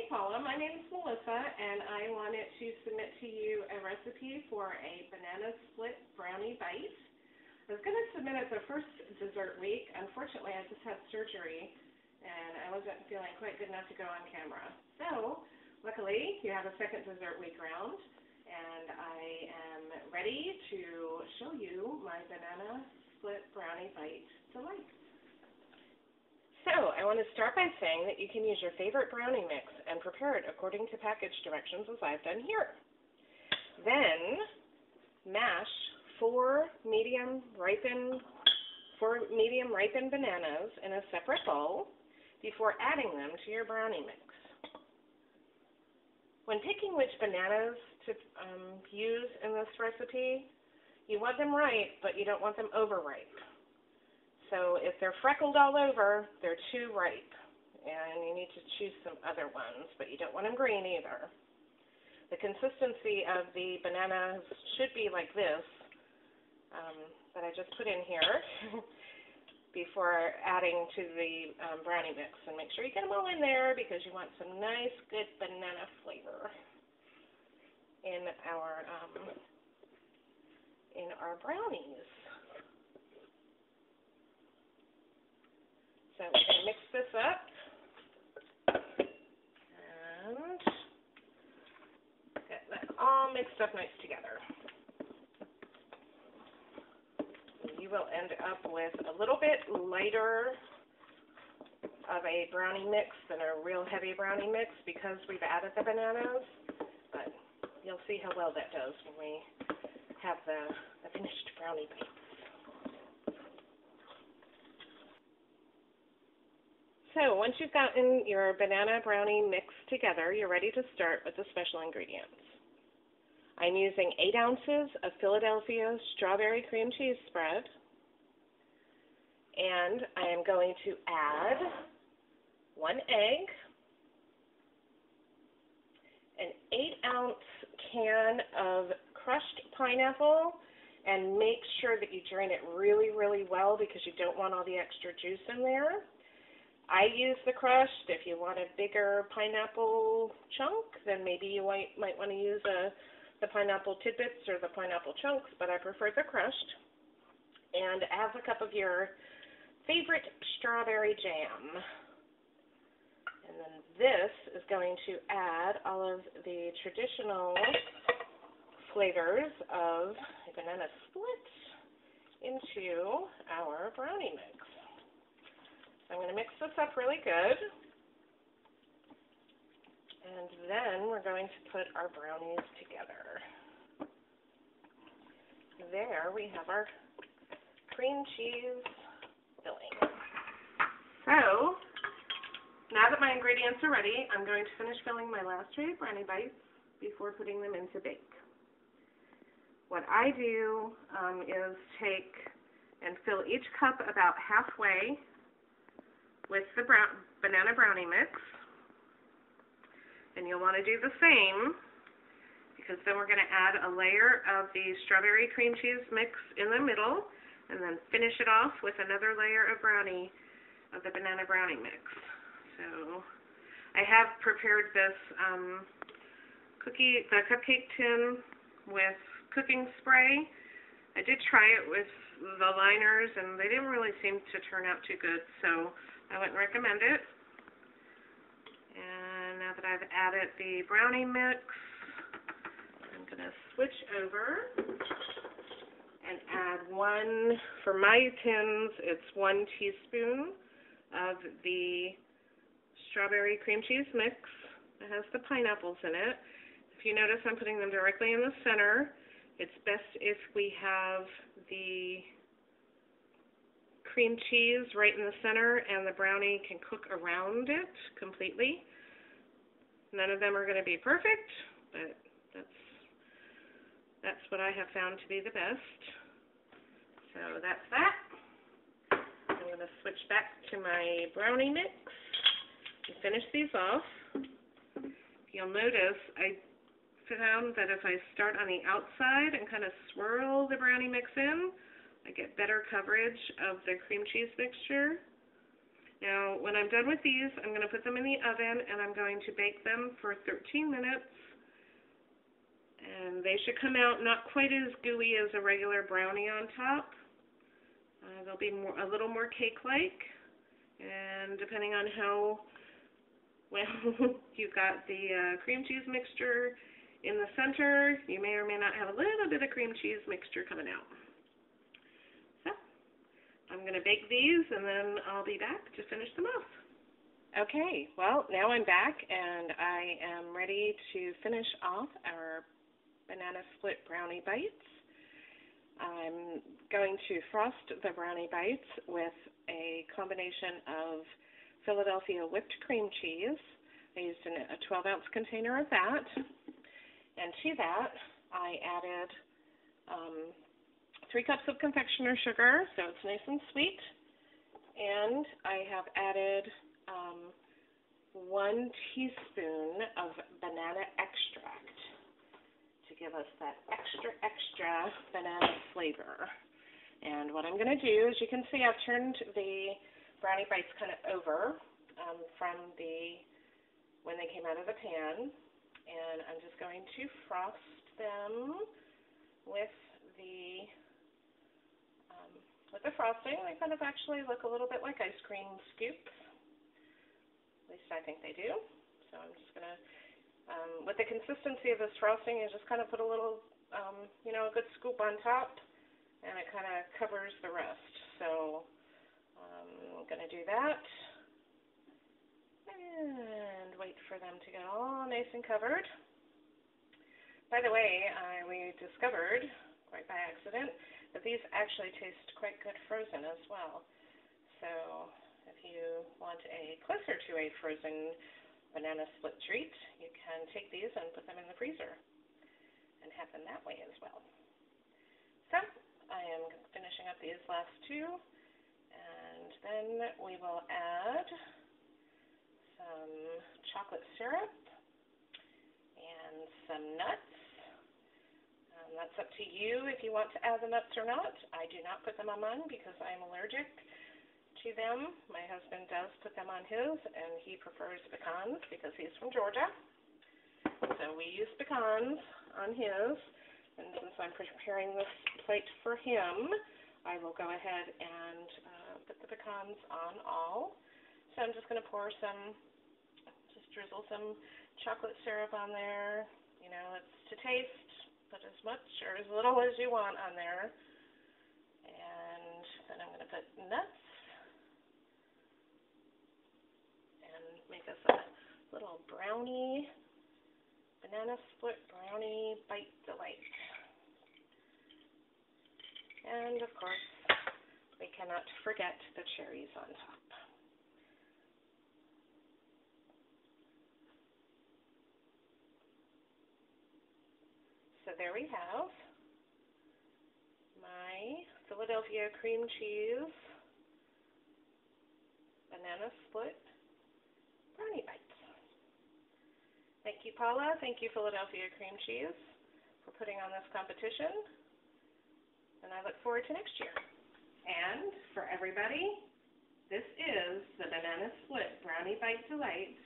Hey Paula, my name is Melissa, and I wanted to submit to you a recipe for a banana split brownie bite. I was going to submit it the first dessert week. Unfortunately, I just had surgery, and I wasn't feeling quite good enough to go on camera. So, luckily, you have a second dessert week round, and I am ready to show you my banana split brownie bite delight. So, I want to start by saying that you can use your favorite brownie mix and prepare it according to package directions as I've done here. Then, mash four medium ripened bananas in a separate bowl before adding them to your brownie mix. When picking which bananas to use in this recipe, you want them ripe, but you don't want them overripe. So if they're freckled all over, they're too ripe, and you need to choose some other ones, but you don't want them green either. The consistency of the bananas should be like this that I just put in here before adding to the brownie mix. And make sure you get them all in there because you want some nice, good banana flavor in our brownies. So we're going to mix this up and get that all mixed up nice together. You will end up with a little bit lighter of a brownie mix than a real heavy brownie mix because we've added the bananas, but you'll see how well that does when we have the finished brownie bite. So once you've gotten your banana brownie mix together, you're ready to start with the special ingredients. I'm using 8 ounces of Philadelphia strawberry cream cheese spread, and I am going to add 1 egg, an 8-ounce can of crushed pineapple, and make sure that you drain it really, really well because you don't want all the extra juice in there. I use the crushed. If you want a bigger pineapple chunk, then maybe you might want to use the pineapple tidbits or the pineapple chunks, but I prefer the crushed. And add a cup of your favorite strawberry jam. And then this is going to add all of the traditional flavors of a banana split into our brownie mix. I'm going to mix this up really good, and then we're going to put our brownies together. There we have our cream cheese filling. So, now that my ingredients are ready, I'm going to finish filling my last tray of brownie bites before putting them into bake. What I do is take and fill each cup about halfway with the banana brownie mix, and you'll want to do the same because then we're going to add a layer of the strawberry cream cheese mix in the middle and then finish it off with another layer of the banana brownie mix. So I have prepared this the cupcake tin with cooking spray. I did try it with the liners and they didn't really seem to turn out too good, so I wouldn't recommend it. And now that I've added the brownie mix, I'm going to switch over and add for my tins, it's 1 teaspoon of the strawberry cream cheese mix. It has the pineapples in it. If you notice, I'm putting them directly in the center. It's best if we have the cream cheese right in the center and the brownie can cook around it completely. None of them are going to be perfect, but that's what I have found to be the best. So that's that. I'm going to switch back to my brownie mix and finish these off. You'll notice I found that if I start on the outside and kind of swirl the brownie mix in, I get better coverage of the cream cheese mixture. Now, when I'm done with these, I'm going to put them in the oven, and I'm going to bake them for 13 minutes. And they should come out not quite as gooey as a regular brownie on top. They'll be a little more cake-like, and depending on how well you've got the cream cheese mixture in the center, you may or may not have a little bit of cream cheese mixture coming out. So, I'm going to bake these, and then I'll be back to finish them off. Okay, well, now I'm back, and I am ready to finish off our banana split brownie bites. I'm going to frost the brownie bites with a combination of Philadelphia whipped cream cheese. I used a 12-ounce container of that. And to that, I added 3 cups of confectioner sugar, so it's nice and sweet. And I have added 1 teaspoon of banana extract to give us that extra banana flavor. And what I'm going to do is, you can see I've turned the brownie bites kind of over from when they came out of the pan. And I'm just going to frost them with the frosting. They kind of actually look a little bit like ice cream scoops. At least I think they do. So I'm just going to, with the consistency of this frosting, you just kind of put a little, a good scoop on top, and it kind of covers the rest. So I'm going to do that. And wait for them to get all nice and covered. By the way, we discovered, quite by accident, that these actually taste quite good frozen as well. So if you want a closer to a frozen banana split treat, you can take these and put them in the freezer and have them that way as well. So I am finishing up these last 2, and then we will add some chocolate syrup and some nuts. That's up to you if you want to add the nuts or not. I do not put them on mine because I'm allergic to them. My husband does put them on his, and he prefers pecans because he's from Georgia. So we use pecans on his, and since I'm preparing this plate for him, I will go ahead and put the pecans on all. So I'm just going to drizzle some chocolate syrup on there. You know, it's to taste. Put as much or as little as you want on there. And then I'm going to put nuts and make us a little brownie, banana split brownie bite delight. And of course, we cannot forget the cherries on top. So there we have my Philadelphia cream cheese banana split brownie bites. Thank you, Paula. Thank you, Philadelphia cream cheese, for putting on this competition. And I look forward to next year. And for everybody, this is the banana split brownie bite delight